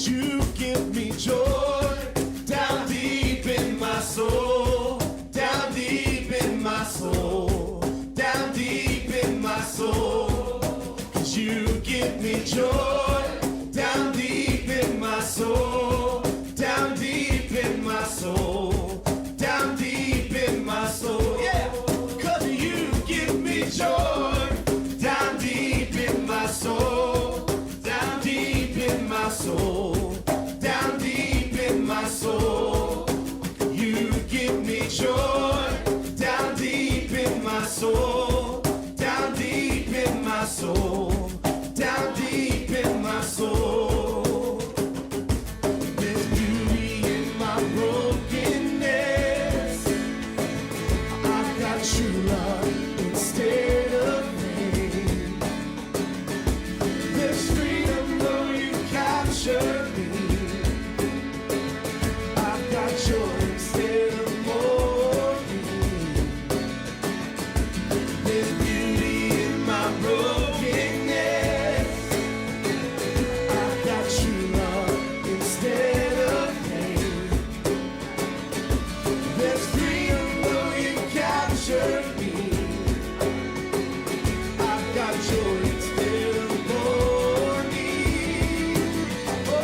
You give me joy down deep in my soul, down deep in my soul, down deep in my soul. 'Cause you give me joy down deep in my soul, down deep in my soul, down deep in my soul. Yeah, 'cause you give me joy down deep in my soul, down deep in my soul, down deep in my soul. You give me joy down deep in my soul, down deep in my soul, down deep in my soul. There's beauty in my brokenness. I've got true love instead of pain. There's freedom though you capture me. I've got joy instead of mourning. There's beauty in my brokenness. I've got true love instead of pain. There's freedom though you capture me. I've got joy instead of mourning. Oh,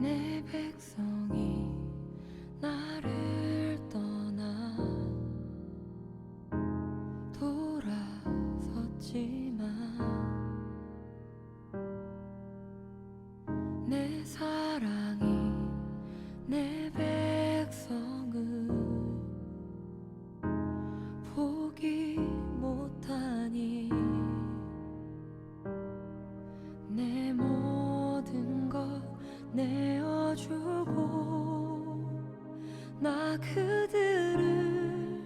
내 백성이 나를 떠나 돌아섰지만 내 사랑이 내 백성을 포기 못하니 내 모든 것 내어주고 나 그들을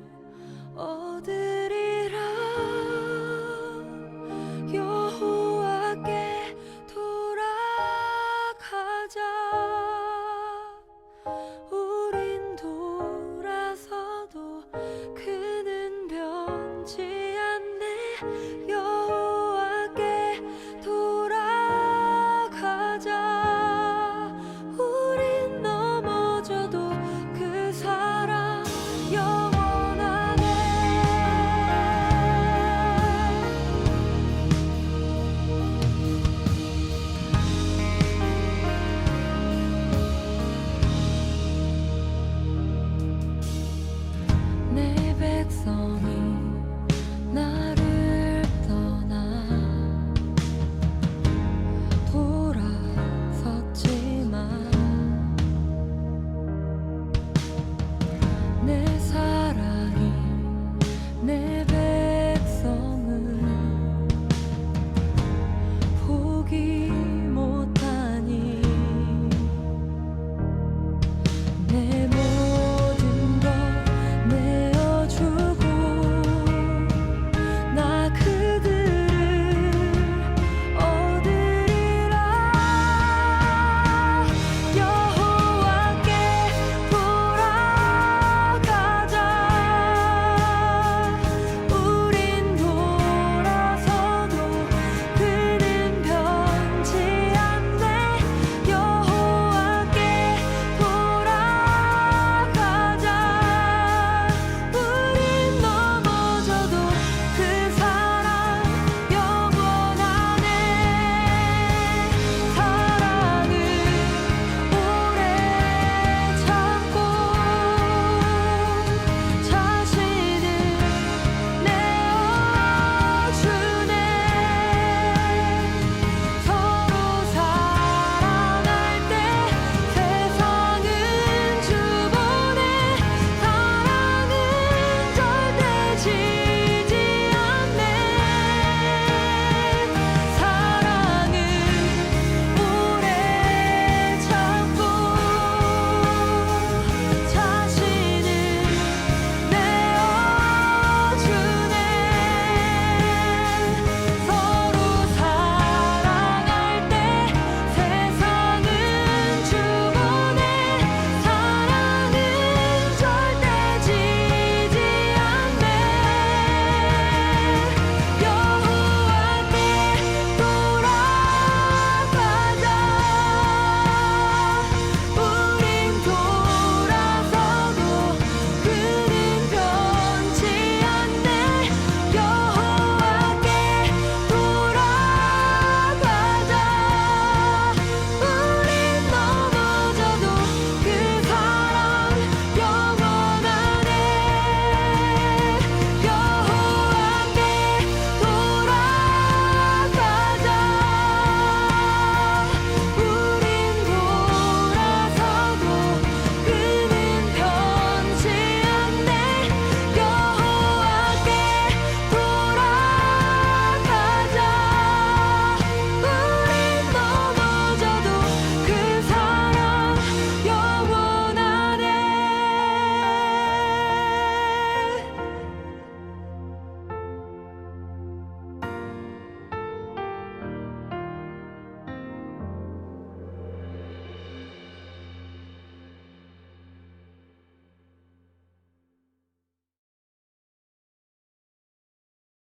얻으리라. 여호와께 돌아가자. 우린 돌아서도 그는 변치 않네. 여호와께 돌아가자. 우린 넘어져도 그 사랑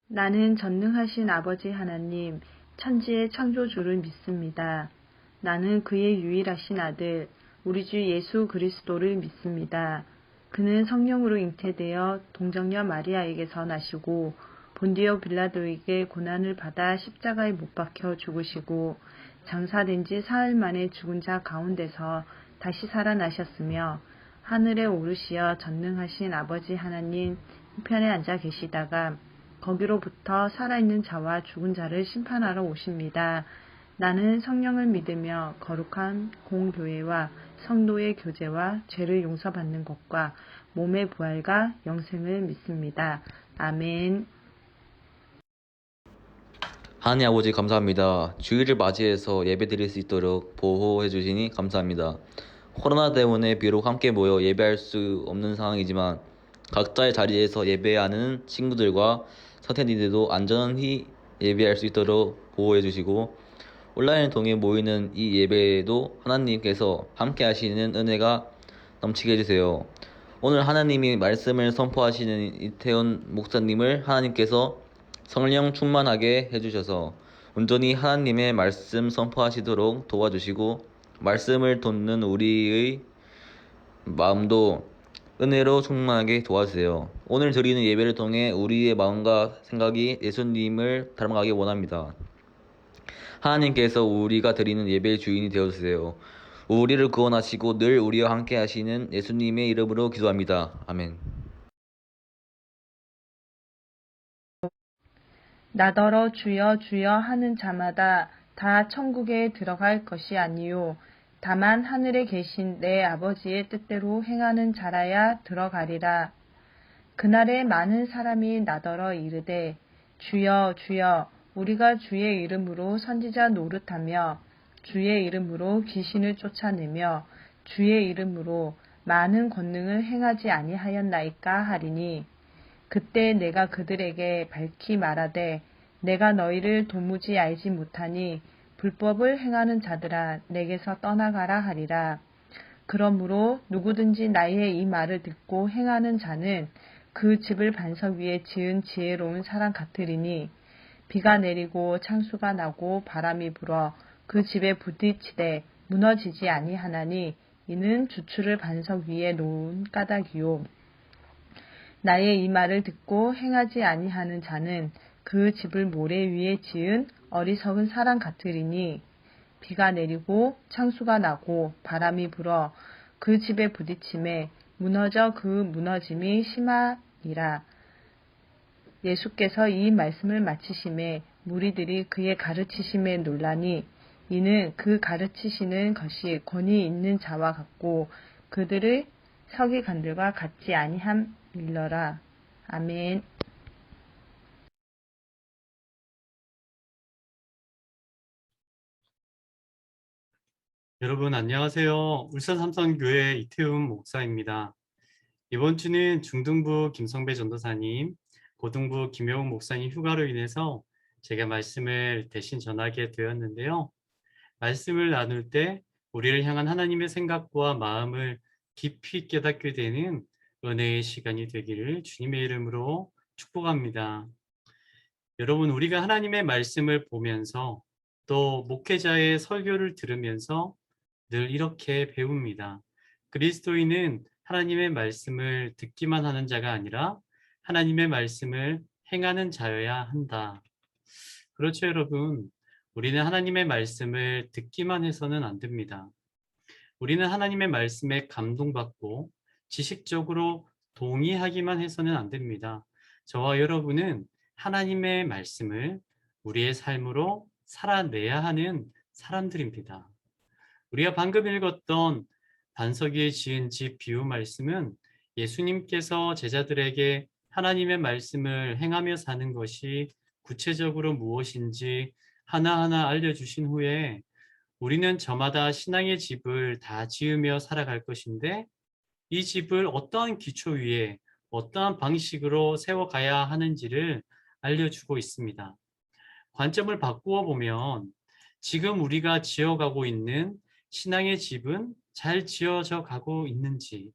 나는 전능하신 아버지 하나님, 천지의 창조주를 믿습니다. 나는 그의 유일하신 아들, 우리 주 예수 그리스도를 믿습니다. 그는 성령으로 잉태되어 동정녀 마리아에게서 나시고 본디오 빌라도에게 고난을 받아 십자가에 못 박혀 죽으시고 장사된 지 사흘 만에 죽은 자 가운데서 다시 살아나셨으며 하늘에 오르시어 전능하신 아버지 하나님 우편에 앉아 계시다가 거기로부터 살아있는 자와 죽은 자를 심판하러 오십니다. 나는 성령을 믿으며 거룩한 공교회와 성도의 교제와 죄를 용서받는 것과 몸의 부활과 영생을 믿습니다. 아멘. 하나님 아버지 감사합니다. 주일을 맞이해서 예배드릴 수 있도록 보호해 주시니 감사합니다. 코로나 때문에 비록 함께 모여 예배할 수 없는 상황이지만 각자의 자리에서 예배하는 친구들과 선생님들도 안전히 예배할 수 있도록 보호해 주시고 온라인을 통해 모이는 이 예배에도 하나님께서 함께 하시는 은혜가 넘치게 해주세요. 오늘 하나님이 말씀을 선포하시는 이태원 목사님을 하나님께서 성령 충만하게 해주셔서 온전히 하나님의 말씀 선포하시도록 도와주시고 말씀을 돕는 우리의 마음도 은혜로 충만하게 도와주세요. 오늘 드리는 예배를 통해 우리의 마음과 생각이 예수님을 닮아가기 원합니다. 하나님께서 우리가 드리는 예배의 주인이 되어주세요. 우리를 구원하시고 늘 우리와 함께 하시는 예수님의 이름으로 기도합니다. 아멘. 나더러 주여 주여 하는 자마다 다 천국에 들어갈 것이 아니요 다만 하늘에 계신 내 아버지의 뜻대로 행하는 자라야 들어가리라. 그날에 많은 사람이 나더러 이르되 주여 주여 우리가 주의 이름으로 선지자 노릇하며 주의 이름으로 귀신을 쫓아내며 주의 이름으로 많은 권능을 행하지 아니하였나이까 하리니 그때 내가 그들에게 밝히 말하되 내가 너희를 도무지 알지 못하니 불법을 행하는 자들아 내게서 떠나가라 하리라. 그러므로 누구든지 나의 이 말을 듣고 행하는 자는 그 집을 반석 위에 지은 지혜로운 사람 같으리니 비가 내리고 창수가 나고 바람이 불어 그 집에 부딪히되 무너지지 아니하나니 이는 주추를 반석 위에 놓은 까닭이요. 나의 이 말을 듣고 행하지 아니하는 자는 그 집을 모래 위에 지은 어리석은 사람 같으리니 비가 내리고 창수가 나고 바람이 불어 그 집에 부딪힘에 무너져 그 무너짐이 심하니라. 예수께서 이 말씀을 마치심에 무리들이 그의 가르치심에 놀라니 이는 그 가르치시는 것이 권위 있는 자와 같고 그들의 서기관들과 같지 아니함일러라. 아멘. 여러분 안녕하세요. 울산 삼성교회 이태훈 목사입니다. 이번 주는 중등부 김성배 전도사님, 고등부 김영웅 목사님 휴가로 인해서 제가 말씀을 대신 전하게 되었는데요. 말씀을 나눌 때 우리를 향한 하나님의 생각과 마음을 깊이 깨닫게 되는 은혜의 시간이 되기를 주님의 이름으로 축복합니다. 여러분, 우리가 하나님의 말씀을 보면서 또 목회자의 설교를 들으면서 늘 이렇게 배웁니다. 그리스도인은 하나님의 말씀을 듣기만 하는 자가 아니라 하나님의 말씀을 행하는 자여야 한다. 그렇죠, 여러분. 우리는 하나님의 말씀을 듣기만 해서는 안 됩니다. 우리는 하나님의 말씀에 감동받고 지식적으로 동의하기만 해서는 안 됩니다. 저와 여러분은 하나님의 말씀을 우리의 삶으로 살아내야 하는 사람들입니다. 우리가 방금 읽었던 반석 위에 지은 집 비유 말씀은 예수님께서 제자들에게 하나님의 말씀을 행하며 사는 것이 구체적으로 무엇인지 하나하나 알려주신 후에 우리는 저마다 신앙의 집을 다 지으며 살아갈 것인데 이 집을 어떠한 기초 위에 어떠한 방식으로 세워가야 하는지를 알려주고 있습니다. 관점을 바꾸어 보면 지금 우리가 지어가고 있는 신앙의 집은 잘 지어져 가고 있는지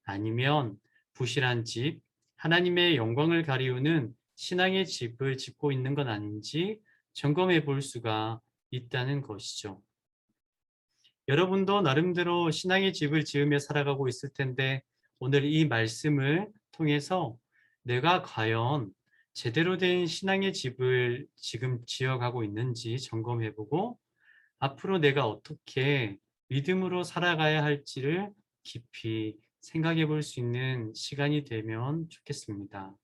아니면 부실한 집, 하나님의 영광을 가리우는 신앙의 집을 짓고 있는 건 아닌지 점검해 볼 수가 있다는 것이죠. 여러분도 나름대로 신앙의 집을 지으며 살아가고 있을 텐데 오늘 이 말씀을 통해서 내가 과연 제대로 된 신앙의 집을 지금 지어가고 있는지 점검해보고 앞으로 내가 어떻게 믿음으로 살아가야 할지를 깊이 생각해 볼 수 있는 시간이 되면 좋겠습니다.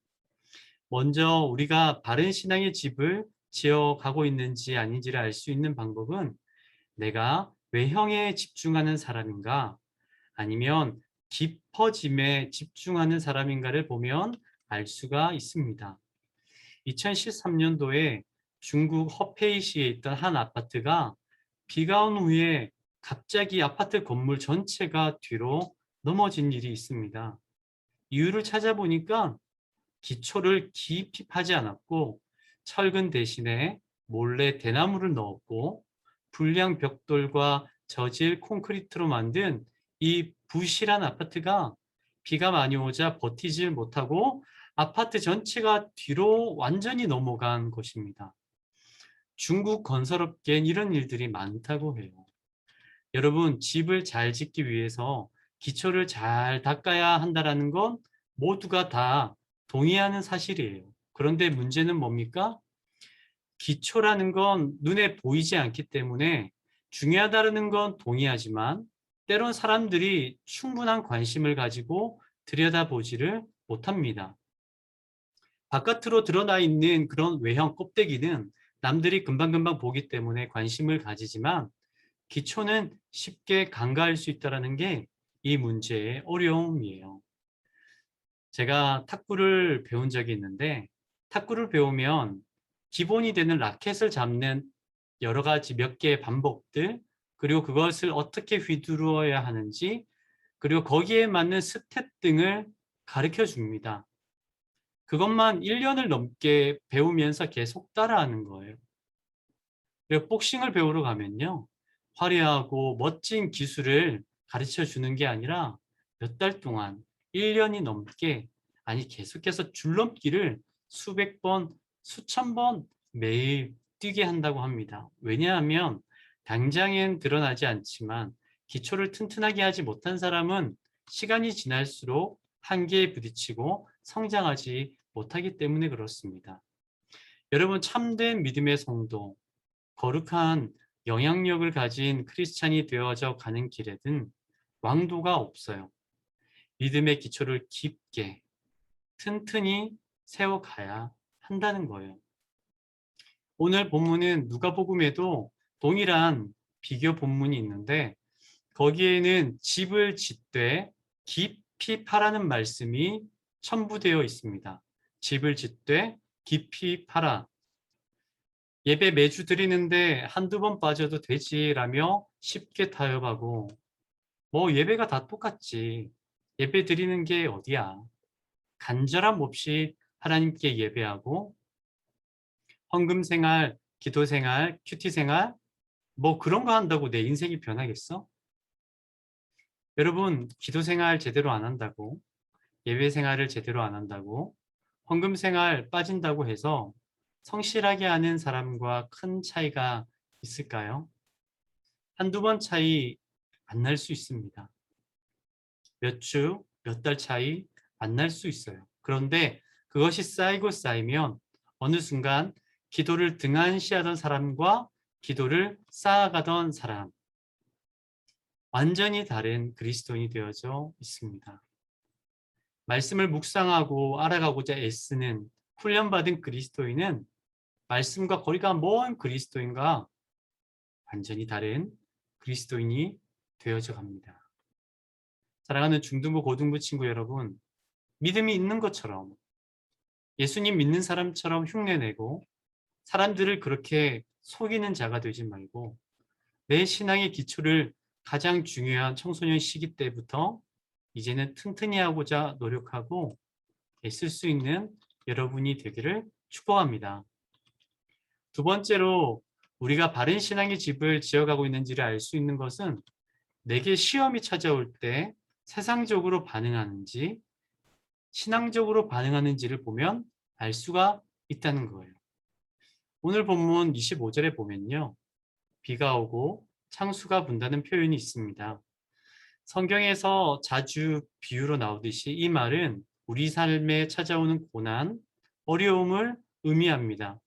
먼저 우리가 바른 신앙의 집을 지어가고 있는지 아닌지를 알 수 있는 방법은 내가 외형에 집중하는 사람인가 아니면 깊어짐에 집중하는 사람인가를 보면 알 수가 있습니다. 2013년도에 중국 허페이시에 있던 한 아파트가 비가 온 후에 갑자기 아파트 건물 전체가 뒤로 넘어진 일이 있습니다. 이유를 찾아보니까 기초를 깊이 파지 않았고 철근 대신에 몰래 대나무를 넣었고 불량 벽돌과 저질 콘크리트로 만든 이 부실한 아파트가 비가 많이 오자 버티질 못하고 아파트 전체가 뒤로 완전히 넘어간 것입니다. 중국 건설업계엔 이런 일들이 많다고 해요. 여러분, 집을 잘 짓기 위해서 기초를 잘 닦아야 한다는 건 모두가 다 동의하는 사실이에요. 그런데 문제는 뭡니까? 기초라는 건 눈에 보이지 않기 때문에 중요하다는 건 동의하지만 때론 사람들이 충분한 관심을 가지고 들여다보지를 못합니다. 바깥으로 드러나 있는 그런 외형 껍데기는 남들이 금방금방 보기 때문에 관심을 가지지만 기초는 쉽게 간과할 수 있다는 게 이 문제의 어려움이에요. 제가 탁구를 배운 적이 있는데 탁구를 배우면 기본이 되는 라켓을 잡는 여러 가지 몇 개의 반복들 그리고 그것을 어떻게 휘두르어야 하는지 그리고 거기에 맞는 스텝 등을 가르쳐 줍니다. 그것만 1년을 넘게 배우면서 계속 따라하는 거예요. 그리고 복싱을 배우러 가면요. 화려하고 멋진 기술을 가르쳐 주는 게 아니라 몇 달 동안 1년이 넘게 아니 계속해서 줄넘기를 수백 번, 수천 번 매일 뛰게 한다고 합니다. 왜냐하면 당장엔 드러나지 않지만 기초를 튼튼하게 하지 못한 사람은 시간이 지날수록 한계에 부딪히고 성장하지 못하기 때문에 그렇습니다. 여러분 참된 믿음의 성도, 거룩한 영향력을 가진 크리스찬이 되어져 가는 길에는 왕도가 없어요. 믿음의 기초를 깊게 튼튼히 세워가야 한다는 거예요. 오늘 본문은 누가복음에도 동일한 비교 본문이 있는데 거기에는 집을 짓되 깊이 파라는 말씀이 첨부되어 있습니다. 집을 짓되 깊이 파라. 예배 매주 드리는데 한두 번 빠져도 되지라며 쉽게 타협하고 뭐 예배가 다 똑같지. 예배 드리는 게 어디야. 간절함 없이 하나님께 예배하고 헌금 생활, 기도 생활, 큐티 생활 뭐 그런 거 한다고 내 인생이 변하겠어? 여러분 기도 생활 제대로 안 한다고 예배 생활을 제대로 안 한다고 헌금 생활 빠진다고 해서 성실하게 하는 사람과 큰 차이가 있을까요? 한두 번 차이 안 날 수 있습니다. 몇 주, 몇 달 차이 안 날 수 있어요. 그런데 그것이 쌓이고 쌓이면 어느 순간 기도를 등한시하던 사람과 기도를 쌓아가던 사람, 완전히 다른 그리스도인이 되어져 있습니다. 말씀을 묵상하고 알아가고자 애쓰는 훈련받은 그리스도인은 말씀과 거리가 먼 그리스도인과 완전히 다른 그리스도인이 되어져 갑니다. 사랑하는 중등부, 고등부 친구 여러분, 믿음이 있는 것처럼 예수님 믿는 사람처럼 흉내내고 사람들을 그렇게 속이는 자가 되지 말고 내 신앙의 기초를 가장 중요한 청소년 시기 때부터 이제는 튼튼히 하고자 노력하고 애쓸 수 있는 여러분이 되기를 축복합니다. 두 번째로 우리가 바른 신앙의 집을 지어가고 있는지를 알 수 있는 것은 내게 시험이 찾아올 때 세상적으로 반응하는지 신앙적으로 반응하는지를 보면 알 수가 있다는 거예요. 오늘 본문 25절에 보면요. 비가 오고 창수가 분다는 표현이 있습니다. 성경에서 자주 비유로 나오듯이 이 말은 우리 삶에 찾아오는 고난, 어려움을 의미합니다.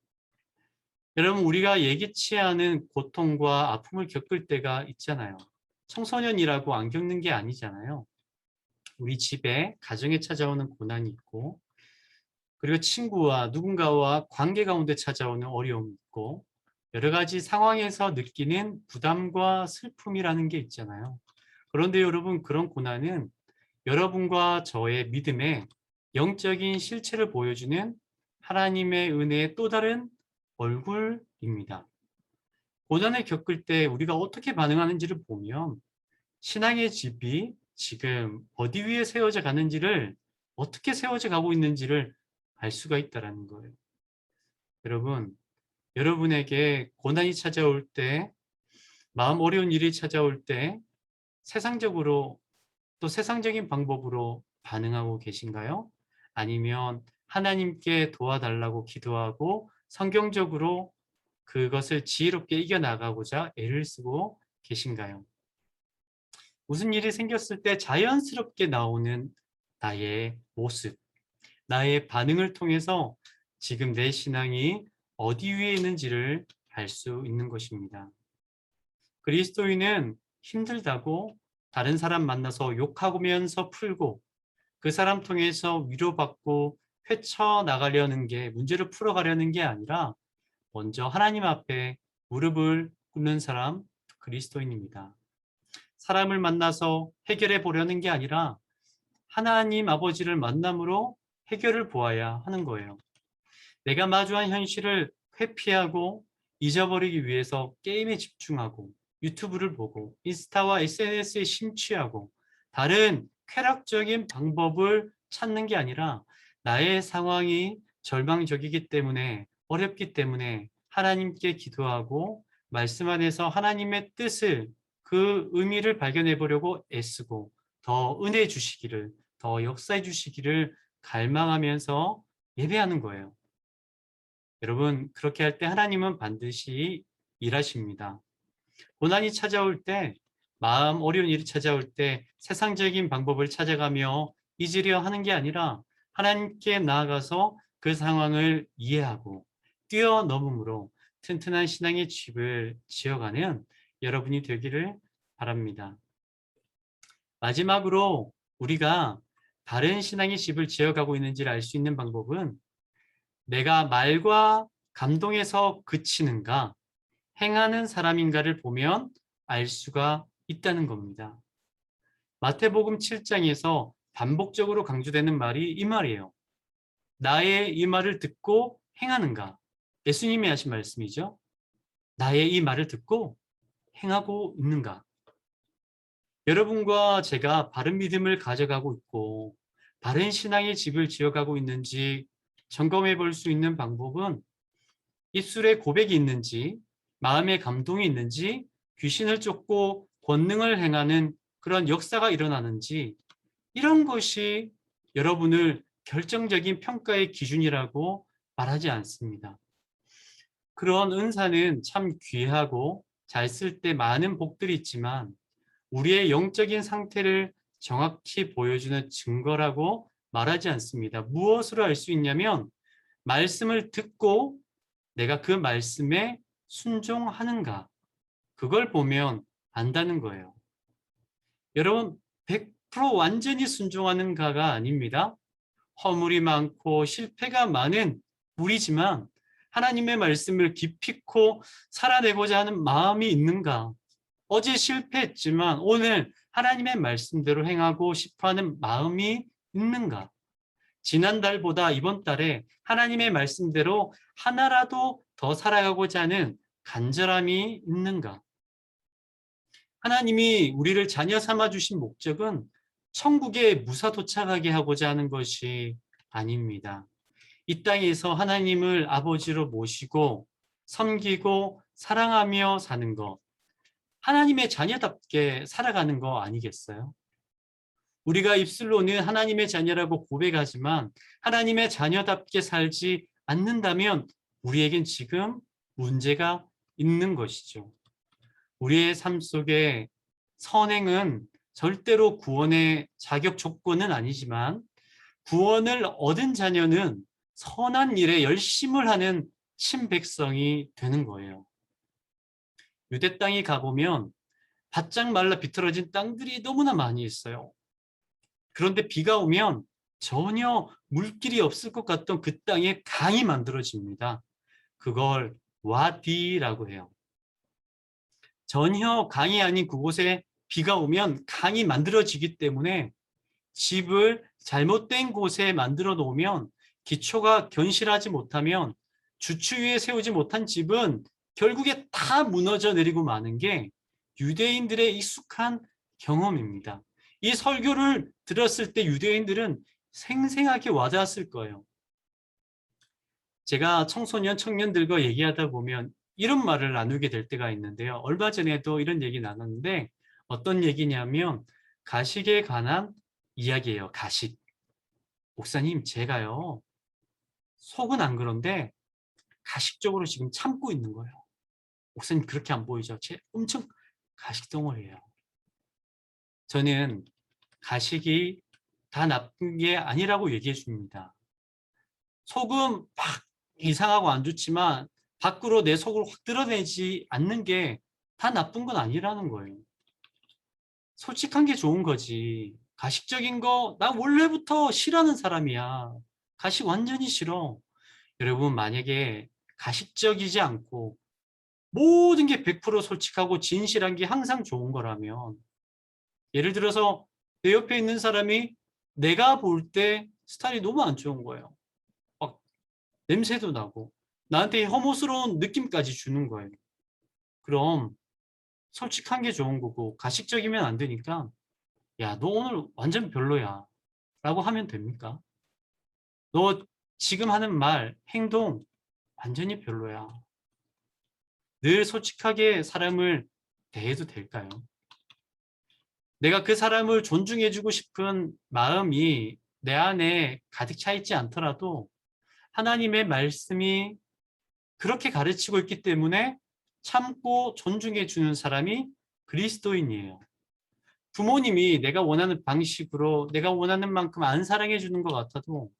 여러분, 우리가 예기치 않은 고통과 아픔을 겪을 때가 있잖아요. 청소년이라고 안 겪는 게 아니잖아요. 우리 집에, 가정에 찾아오는 고난이 있고, 그리고 친구와 누군가와 관계 가운데 찾아오는 어려움이 있고, 여러 가지 상황에서 느끼는 부담과 슬픔이라는 게 있잖아요. 그런데 여러분, 그런 고난은 여러분과 저의 믿음의 영적인 실체를 보여주는 하나님의 은혜의 또 다른 얼굴입니다. 고난을 겪을 때 우리가 어떻게 반응하는지를 보면 신앙의 집이 지금 어디 위에 세워져 가는지를, 어떻게 세워져 가고 있는지를 알 수가 있다는 거예요. 여러분, 여러분에게 고난이 찾아올 때, 마음 어려운 일이 찾아올 때 세상적으로 또 세상적인 방법으로 반응하고 계신가요? 아니면 하나님께 도와달라고 기도하고 성경적으로 그것을 지혜롭게 이겨나가고자 애를 쓰고 계신가요? 무슨 일이 생겼을 때 자연스럽게 나오는 나의 모습, 나의 반응을 통해서 지금 내 신앙이 어디 위에 있는지를 알 수 있는 것입니다. 그리스도인은 힘들다고 다른 사람 만나서 욕하면서 풀고 그 사람 통해서 위로받고 헤쳐나가려는 게, 문제를 풀어가려는 게 아니라 먼저 하나님 앞에 무릎을 꿇는 사람, 그리스도인입니다. 사람을 만나서 해결해 보려는 게 아니라 하나님 아버지를 만남으로 해결을 보아야 하는 거예요. 내가 마주한 현실을 회피하고 잊어버리기 위해서 게임에 집중하고 유튜브를 보고 인스타와 SNS에 심취하고 다른 쾌락적인 방법을 찾는 게 아니라 나의 상황이 절망적이기 때문에, 어렵기 때문에 하나님께 기도하고 말씀 안에서 하나님의 뜻을, 그 의미를 발견해 보려고 애쓰고 더 은혜 주시기를, 더 역사해 주시기를 갈망하면서 예배하는 거예요. 여러분, 그렇게 할 때 하나님은 반드시 일하십니다. 고난이 찾아올 때, 마음 어려운 일이 찾아올 때 세상적인 방법을 찾아가며 잊으려 하는 게 아니라 하나님께 나아가서 그 상황을 이해하고 뛰어넘음으로 튼튼한 신앙의 집을 지어가는 여러분이 되기를 바랍니다. 마지막으로 우리가 바른 신앙의 집을 지어가고 있는지를 알 수 있는 방법은 내가 말과 감동에서 그치는가, 행하는 사람인가를 보면 알 수가 있다는 겁니다. 마태복음 7장에서 반복적으로 강조되는 말이 이 말이에요. 나의 이 말을 듣고 행하는가? 예수님이 하신 말씀이죠. 나의 이 말을 듣고 행하고 있는가? 여러분과 제가 바른 믿음을 가져가고 있고 바른 신앙의 집을 지어가고 있는지 점검해 볼 수 있는 방법은 입술에 고백이 있는지, 마음에 감동이 있는지, 귀신을 쫓고 권능을 행하는 그런 역사가 일어나는지, 이런 것이 여러분을 결정적인 평가의 기준이라고 말하지 않습니다. 그런 은사는 참 귀하고 잘 쓸 때 많은 복들이 있지만 우리의 영적인 상태를 정확히 보여주는 증거라고 말하지 않습니다. 무엇으로 알 수 있냐면 말씀을 듣고 내가 그 말씀에 순종하는가, 그걸 보면 안다는 거예요. 여러분, 100% 완전히 순종하는가가 아닙니다. 허물이 많고 실패가 많은 우리지만 하나님의 말씀을 기필코 살아내고자 하는 마음이 있는가? 어제 실패했지만 오늘 하나님의 말씀대로 행하고 싶어하는 마음이 있는가? 지난달보다 이번 달에 하나님의 말씀대로 하나라도 더 살아가고자 하는 간절함이 있는가? 하나님이 우리를 자녀 삼아 주신 목적은 천국에 무사 도착하게 하고자 하는 것이 아닙니다. 이 땅에서 하나님을 아버지로 모시고 섬기고 사랑하며 사는 것, 하나님의 자녀답게 살아가는 거 아니겠어요? 우리가 입술로는 하나님의 자녀라고 고백하지만 하나님의 자녀답게 살지 않는다면 우리에겐 지금 문제가 있는 것이죠. 우리의 삶 속에 선행은 절대로 구원의 자격 조건은 아니지만 구원을 얻은 자녀는 선한 일에 열심을 하는 친백성이 되는 거예요. 유대 땅에 가보면 바짝 말라 비틀어진 땅들이 너무나 많이 있어요. 그런데 비가 오면 전혀 물길이 없을 것 같던 그 땅에 강이 만들어집니다. 그걸 와디라고 해요. 전혀 강이 아닌 그곳에 비가 오면 강이 만들어지기 때문에 집을 잘못된 곳에 만들어 놓으면 기초가 견실하지 못하면 주추 위에 세우지 못한 집은 결국에 다 무너져 내리고 마는 게 유대인들의 익숙한 경험입니다. 이 설교를 들었을 때 유대인들은 생생하게 와닿았을 거예요. 제가 청소년 청년들과 얘기하다 보면 이런 말을 나누게 될 때가 있는데요. 얼마 전에도 이런 얘기 나눴는데 어떤 얘기냐면 가식에 관한 이야기예요. 가식. 목사님, 제가요, 속은 안 그런데 가식적으로 지금 참고 있는 거예요. 목사님, 그렇게 안 보이죠? 제 엄청 가식 덩어리예요. 저는 가식이 다 나쁜 게 아니라고 얘기해 줍니다. 속은 막 이상하고 안 좋지만 밖으로 내 속을 확 드러내지 않는 게 다 나쁜 건 아니라는 거예요. 솔직한 게 좋은 거지. 가식적인 거 나 원래부터 싫어하는 사람이야. 가식 완전히 싫어. 여러분, 만약에 가식적이지 않고 모든 게 100% 솔직하고 진실한 게 항상 좋은 거라면, 예를 들어서 내 옆에 있는 사람이 내가 볼 때 스타일이 너무 안 좋은 거예요. 막 냄새도 나고 나한테 혐오스러운 느낌까지 주는 거예요. 그럼 솔직한 게 좋은 거고 가식적이면 안 되니까 야, 너 오늘 완전 별로야 라고 하면 됩니까? 너 지금 하는 말, 행동 완전히 별로야. 늘 솔직하게 사람을 대해도 될까요? 내가 그 사람을 존중해주고 싶은 마음이 내 안에 가득 차 있지 않더라도 하나님의 말씀이 그렇게 가르치고 있기 때문에 참고 존중해주는 사람이 그리스도인이에요. 부모님이 내가 원하는 방식으로 내가 원하는 만큼 안 사랑해주는 것 같아도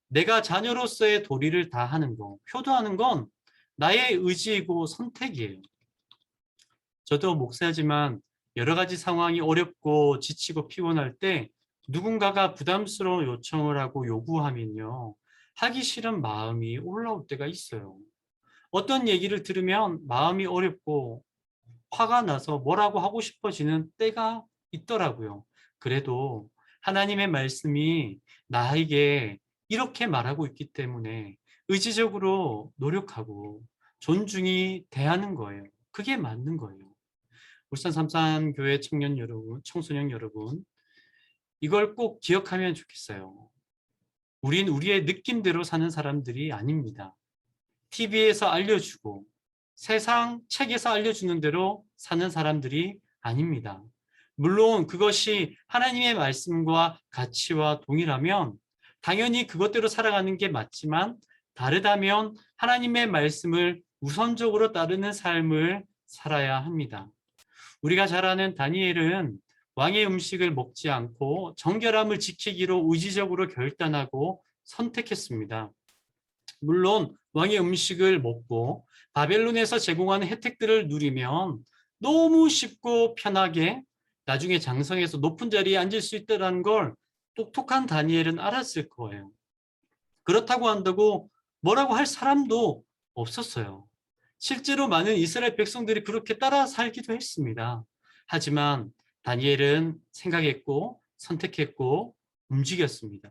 내가 자녀로서의 도리를 다하는 거, 효도하는 건 나의 의지이고 선택이에요. 저도 목사지만 여러 가지 상황이 어렵고 지치고 피곤할 때 누군가가 부담스러운 요청을 하고 요구하면요, 하기 싫은 마음이 올라올 때가 있어요. 어떤 얘기를 들으면 마음이 어렵고 화가 나서 뭐라고 하고 싶어지는 때가 있더라고요. 그래도 하나님의 말씀이 나에게 이렇게 말하고 있기 때문에 의지적으로 노력하고 존중히 대하는 거예요. 그게 맞는 거예요. 울산 삼산교회 청년 여러분, 청소년 여러분, 이걸 꼭 기억하면 좋겠어요. 우린 우리의 느낌대로 사는 사람들이 아닙니다. TV에서 알려주고 세상 책에서 알려주는 대로 사는 사람들이 아닙니다. 물론 그것이 하나님의 말씀과 가치와 동일하면 당연히 그것대로 살아가는 게 맞지만, 다르다면 하나님의 말씀을 우선적으로 따르는 삶을 살아야 합니다. 우리가 잘 아는 다니엘은 왕의 음식을 먹지 않고 정결함을 지키기로 의지적으로 결단하고 선택했습니다. 물론 왕의 음식을 먹고 바벨론에서 제공하는 혜택들을 누리면 너무 쉽고 편하게 나중에 장성해서 높은 자리에 앉을 수 있다는 걸 똑똑한 다니엘은 알았을 거예요. 그렇다고 한다고 뭐라고 할 사람도 없었어요. 실제로 많은 이스라엘 백성들이 그렇게 따라 살기도 했습니다. 하지만 다니엘은 생각했고 선택했고 움직였습니다.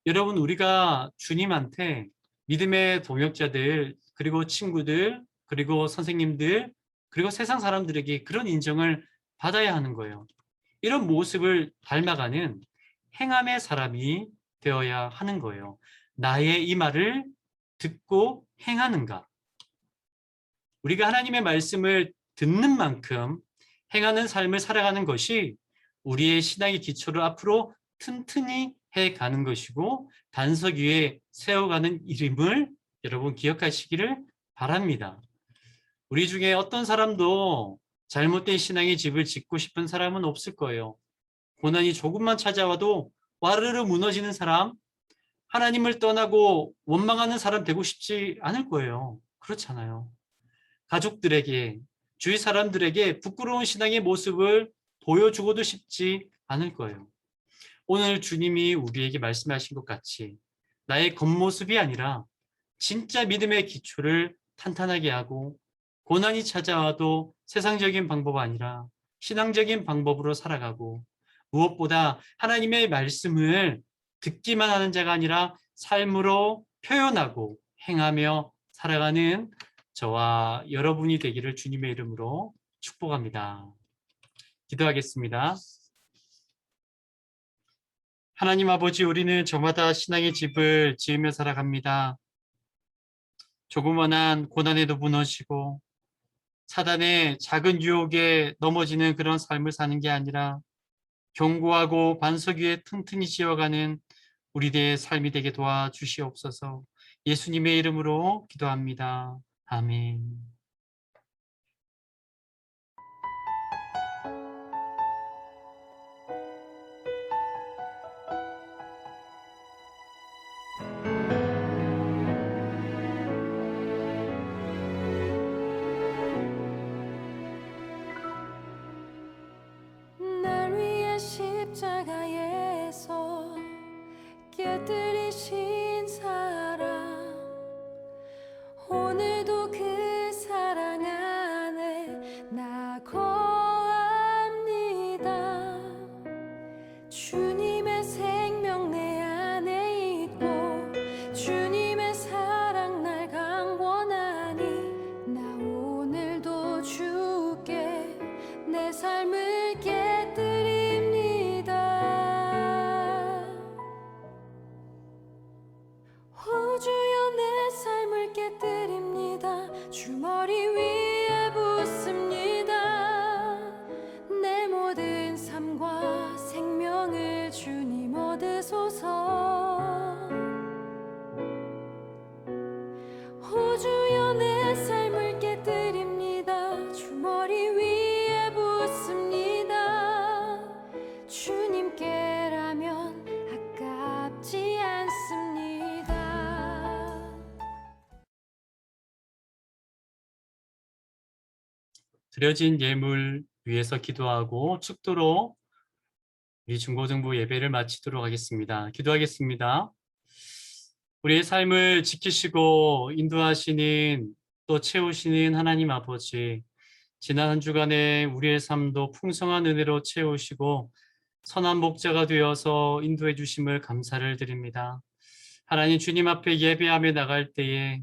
여러분, 우리가 주님한테 믿음의 동역자들, 그리고 친구들, 그리고 선생님들, 그리고 세상 사람들에게 그런 인정을 받아야 하는 거예요. 이런 모습을 닮아가는 행함의 사람이 되어야 하는 거예요. 나의 이 말을 듣고 행하는가? 우리가 하나님의 말씀을 듣는 만큼 행하는 삶을 살아가는 것이 우리의 신앙의 기초를 앞으로 튼튼히 해가는 것이고 반석 위에 세워가는 이름을 여러분 기억하시기를 바랍니다. 우리 중에 어떤 사람도 잘못된 신앙의 집을 짓고 싶은 사람은 없을 거예요. 고난이 조금만 찾아와도 와르르 무너지는 사람, 하나님을 떠나고 원망하는 사람 되고 싶지 않을 거예요. 그렇잖아요. 가족들에게, 주위 사람들에게 부끄러운 신앙의 모습을 보여주고도 싶지 않을 거예요. 오늘 주님이 우리에게 말씀하신 것 같이 나의 겉모습이 아니라 진짜 믿음의 기초를 탄탄하게 하고 고난이 찾아와도 세상적인 방법 아니라 신앙적인 방법으로 살아가고 무엇보다 하나님의 말씀을 듣기만 하는 자가 아니라 삶으로 표현하고 행하며 살아가는 저와 여러분이 되기를 주님의 이름으로 축복합니다. 기도하겠습니다. 하나님 아버지, 우리는 저마다 신앙의 집을 지으며 살아갑니다. 조그만한 고난에도 무너지고 사단의 작은 유혹에 넘어지는 그런 삶을 사는 게 아니라 견고하고 반석 위에 튼튼히 지어가는 우리들의 삶이 되게 도와주시옵소서. 예수님의 이름으로 기도합니다. 아멘. 날 위해 십자가에서 깨뜨리신 사랑, 오늘도 그 사랑 안에 나 거합니다. 주님의 생명 내 안에 있고 주님의 사랑 날 강권하니 나 오늘도 주께 내 삶을 깨뜨립니다. 오 주여 내 삶을 깨뜨립니다. 주 머리 위에 붓습니다. 내 모든 삶과 생명을 주님 얻으소서. 오 주여 내 삶을 깨뜨립니다. 주 머리 위에 붓습니다. 주님께라면 아깝지 않습니다. 드려진 예물 위해서 기도하고 축도로 우리 중고등부 예배를 마치도록 하겠습니다. 기도하겠습니다. 우리의 삶을 지키시고 인도하시는 또 채우시는 하나님 아버지, 지난 한 주간에 우리의 삶도 풍성한 은혜로 채우시고 선한 목자가 되어서 인도해 주심을 감사를 드립니다. 하나님, 주님 앞에 예배하며 나갈 때에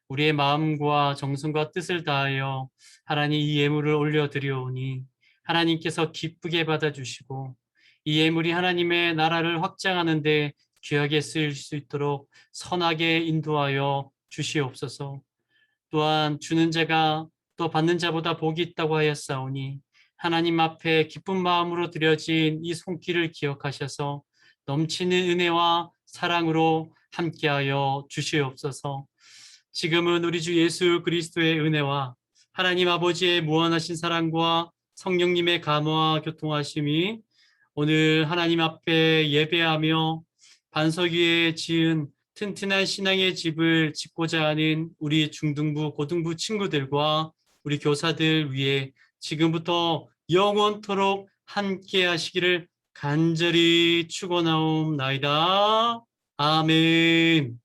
우리의 마음과 정성과 뜻을 다하여 하나님 이 예물을 올려드리오니 하나님께서 기쁘게 받아주시고 이 예물이 하나님의 나라를 확장하는 데 귀하게 쓰일 수 있도록 선하게 인도하여 주시옵소서. 또한 주는 자가 또 받는 자보다 복이 있다고 하였사오니 하나님 앞에 기쁜 마음으로 드려진 이 손길을 기억하셔서 넘치는 은혜와 사랑으로 함께하여 주시옵소서. 지금은 우리 주 예수 그리스도의 은혜와 하나님 아버지의 무한하신 사랑과 성령님의 감화와 교통하심이 오늘 하나님 앞에 예배하며 반석 위에 지은 튼튼한 신앙의 집을 짓고자 하는 우리 중등부, 고등부 친구들과 우리 교사들 위해 지금부터 영원토록 함께 하시기를 간절히 축원하옵나이다. 아멘.